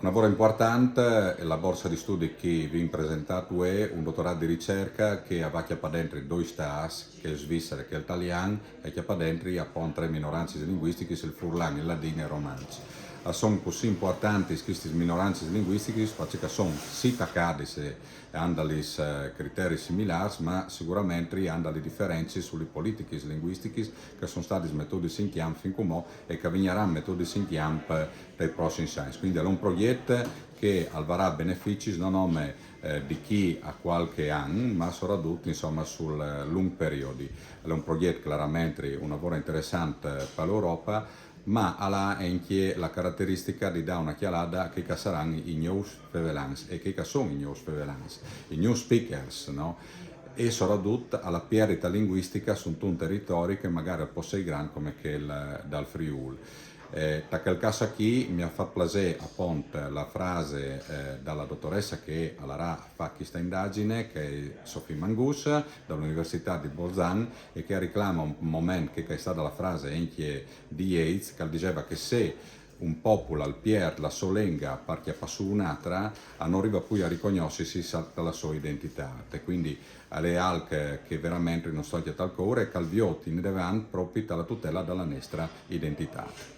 Un lavoro importante è la borsa di studi che vi ho presentato è un dottorato di ricerca che ha chiappa dentro due stas, che è svizzero e che è italiano, e chiappa dentro appunto tre minoranze linguistiche, il furlan, il ladino e il romanzo. Sono così importanti queste minoranze linguistiche perché sono sì attaccate e hanno dei criteri similari, ma sicuramente hanno delle differenze sulle politiche linguistiche che sono state messe in campo fin come e che verranno messe in campo nei prossimi anni. Quindi è un progetto che avrà benefici non solo di chi ha qualche anno, ma soprattutto insomma, sul lungo periodo. È un progetto chiaramente un lavoro interessante per l'Europa, ma ha anche la caratteristica di dare una chialata che saranno i news prevelans e che sono i news prevelans, i new speakers, no? E soprattutto alla perdita linguistica su un territorio che magari è un po' grande come che dal Friuli. Da quel caso qui mi ha fatto piacere appunto la frase dalla dottoressa che alla fa questa indagine, che è Sophie Mangus dall'Università di Bolzano e che reclama un momento che è stata la frase anche di Yeats che diceva che se un popolo al pier la solenga perché fa su un'altra non arriva più a riconoscersi la sua identità e quindi alle alche che veramente non sto a tal cuore e calviotti ne devono proprio la tutela della nostra identità.